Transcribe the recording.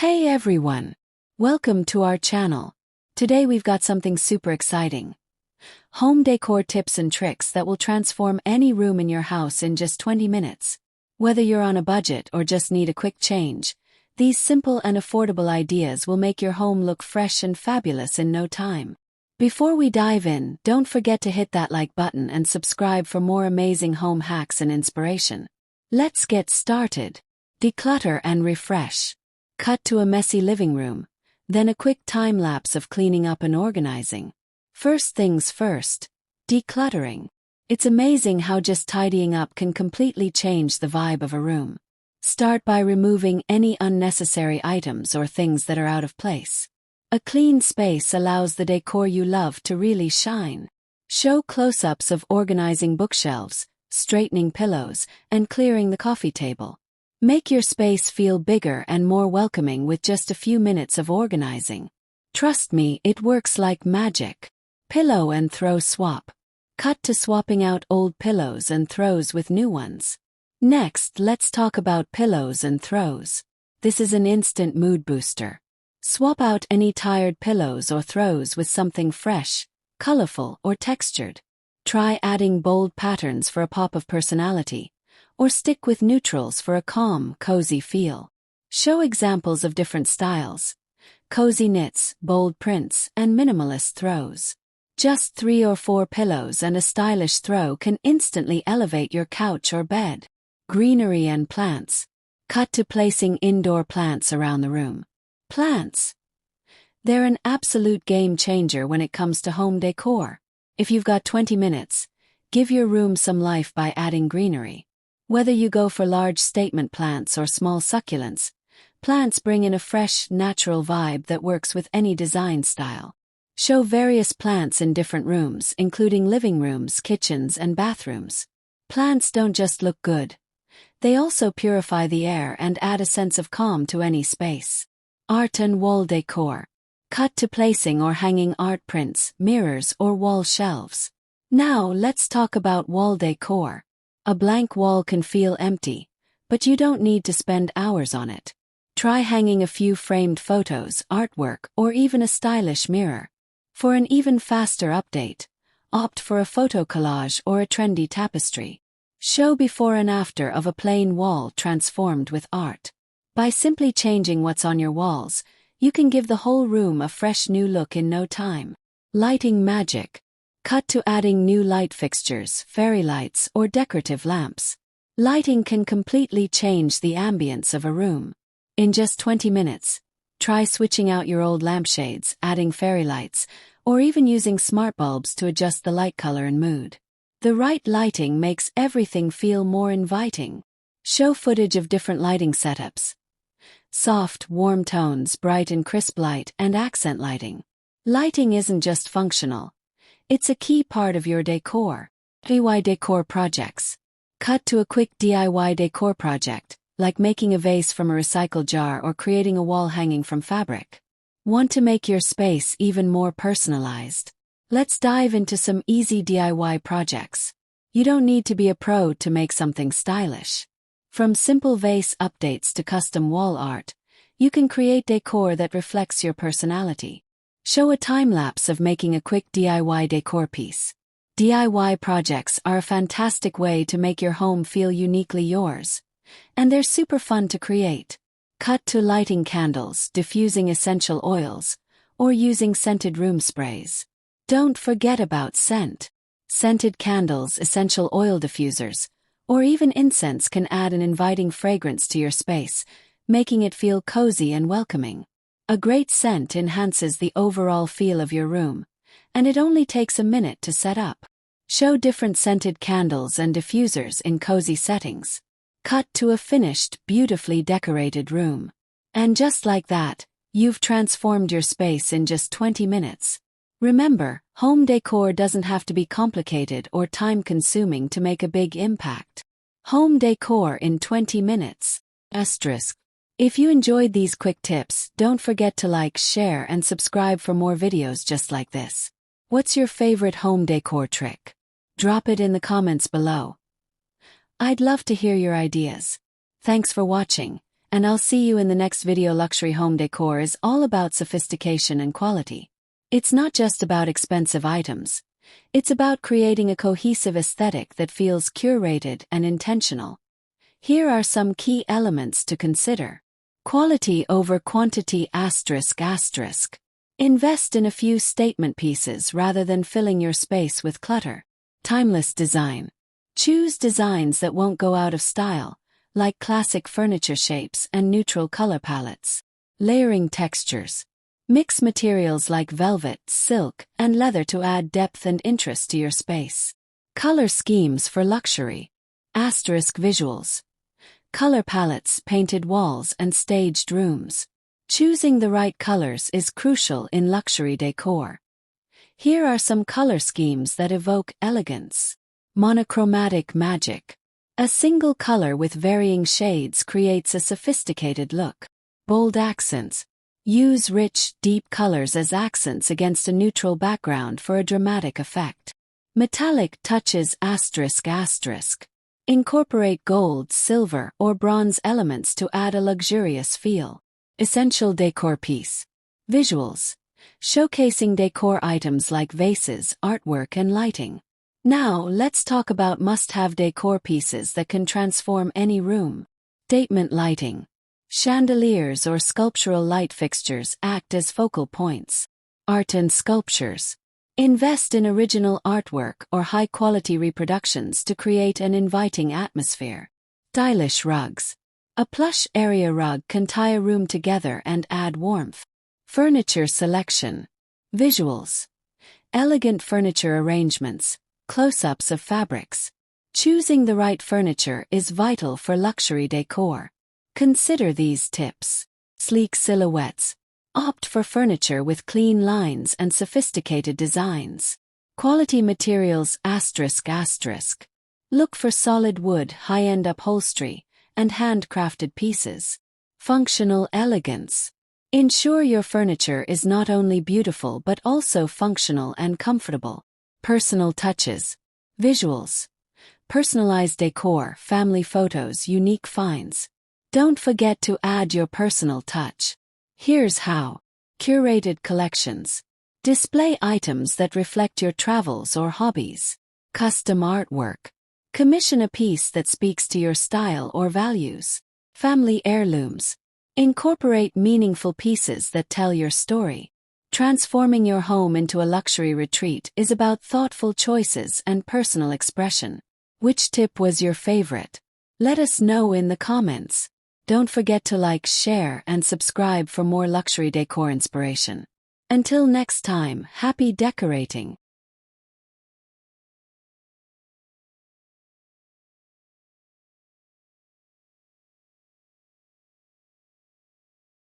Hey everyone! Welcome to our channel. Today we've got something super exciting. Home decor tips and tricks that will transform any room in your house in just 20 minutes. Whether you're on a budget or just need a quick change, these simple and affordable ideas will make your home look fresh and fabulous in no time. Before we dive in, don't forget to hit that like button and subscribe for more amazing home hacks and inspiration. Let's get started. Declutter and refresh. Cut to a messy living room, then a quick time-lapse of cleaning up and organizing. First things first, decluttering. It's amazing how just tidying up can completely change the vibe of a room. Start by removing any unnecessary items or things that are out of place. A clean space allows the decor you love to really shine. Show close-ups of organizing bookshelves, straightening pillows, and clearing the coffee table. Make your space feel bigger and more welcoming with just a few minutes of organizing. Trust me, it works like magic. Pillow and throw swap. Cut to swapping out old pillows and throws with new ones. Next, let's talk about pillows and throws. This is an instant mood booster. Swap out any tired pillows or throws with something fresh, colorful, or textured. Try adding bold patterns for a pop of personality, or stick with neutrals for a calm, cozy feel. Show examples of different styles: cozy knits, bold prints, and minimalist throws. Just 3 or 4 pillows and a stylish throw can instantly elevate your couch or bed. Greenery and plants. Cut to placing indoor plants around the room. Plants. They're an absolute game changer when it comes to home decor. If you've got 20 minutes, give your room some life by adding greenery. Whether you go for large statement plants or small succulents, plants bring in a fresh, natural vibe that works with any design style. Show various plants in different rooms, including living rooms, kitchens, and bathrooms. Plants don't just look good. They also purify the air and add a sense of calm to any space. Art and wall decor. Cut to placing or hanging art prints, mirrors, or wall shelves. Now let's talk about wall decor. A blank wall can feel empty, but you don't need to spend hours on it. Try hanging a few framed photos, artwork, or even a stylish mirror. For an even faster update, opt for a photo collage or a trendy tapestry. Show before and after of a plain wall transformed with art. By simply changing what's on your walls, you can give the whole room a fresh new look in no time. Lighting magic. Cut to adding new light fixtures, fairy lights, or decorative lamps. Lighting can completely change the ambience of a room. In just 20 minutes, try switching out your old lampshades, adding fairy lights, or even using smart bulbs to adjust the light color and mood. The right lighting makes everything feel more inviting. Show footage of different lighting setups. Soft, warm tones, bright and crisp light, and accent lighting. Lighting isn't just functional. It's a key part of your decor. DIY decor projects. Cut to a quick DIY decor project, like making a vase from a recycled jar or creating a wall hanging from fabric. Want to make your space even more personalized? Let's dive into some easy DIY projects. You don't need to be a pro to make something stylish. From simple vase updates to custom wall art, you can create decor that reflects your personality. Show a time-lapse of making a quick DIY decor piece. DIY projects are a fantastic way to make your home feel uniquely yours. And they're super fun to create. Cut to lighting candles, diffusing essential oils, or using scented room sprays. Don't forget about scent. Scented candles, essential oil diffusers, or even incense can add an inviting fragrance to your space, making it feel cozy and welcoming. A great scent enhances the overall feel of your room, and it only takes a minute to set up. Show different scented candles and diffusers in cozy settings. Cut to a finished, beautifully decorated room. And just like that, you've transformed your space in just 20 minutes. Remember, home decor doesn't have to be complicated or time-consuming to make a big impact. Home decor in 20 minutes. Asterisk. If you enjoyed these quick tips, don't forget to like, share, and subscribe for more videos just like this. What's your favorite home decor trick? Drop it in the comments below. I'd love to hear your ideas. Thanks for watching, And I'll see you in the next video. Luxury home decor is all about sophistication and quality. It's not just about expensive items. It's about creating a cohesive aesthetic that feels curated and intentional. Here are some key elements to consider. Quality over quantity ***. Invest in a few statement pieces rather than filling your space with clutter. Timeless design. Choose designs that won't go out of style, like classic furniture shapes and neutral color palettes. Layering textures. Mix materials like velvet, silk, and leather to add depth and interest to your space. Color schemes for luxury. **Visuals. Color palettes, painted walls, and staged rooms. Choosing the right colors is crucial in luxury decor. Here are some color schemes that evoke elegance. Monochromatic magic. A single color with varying shades creates a sophisticated look. Bold accents. Use rich, deep colors as accents against a neutral background for a dramatic effect. Metallic touches ***. Incorporate gold, silver, or bronze elements to add a luxurious feel. Essential decor piece. Visuals. Showcasing decor items like vases, artwork, and lighting. Now, let's talk about must-have decor pieces that can transform any room. Statement lighting. Chandeliers or sculptural light fixtures act as focal points. Art and sculptures. Invest in original artwork or high-quality reproductions to create an inviting atmosphere. Stylish rugs. A plush area rug can tie a room together and add warmth. Furniture selection. Visuals. Elegant furniture arrangements. Close-ups of fabrics. Choosing the right furniture is vital for luxury decor. Consider these tips. Sleek silhouettes. Opt for furniture with clean lines and sophisticated designs. Quality materials ***. Look for solid wood, high-end upholstery, and handcrafted pieces. Functional elegance. Ensure your furniture is not only beautiful but also functional and comfortable. Personal touches. Visuals. Personalized decor, family photos, unique finds. Don't forget to add your personal touch. Here's how. Curated collections. Display items that reflect your travels or hobbies. Custom artwork. Commission a piece that speaks to your style or values. Family heirlooms. Incorporate meaningful pieces that tell your story. Transforming your home into a luxury retreat is about thoughtful choices and personal expression. Which tip was your favorite? Let us know in the comments. Don't forget to like, share, and subscribe for more luxury decor inspiration. Until next time, happy decorating!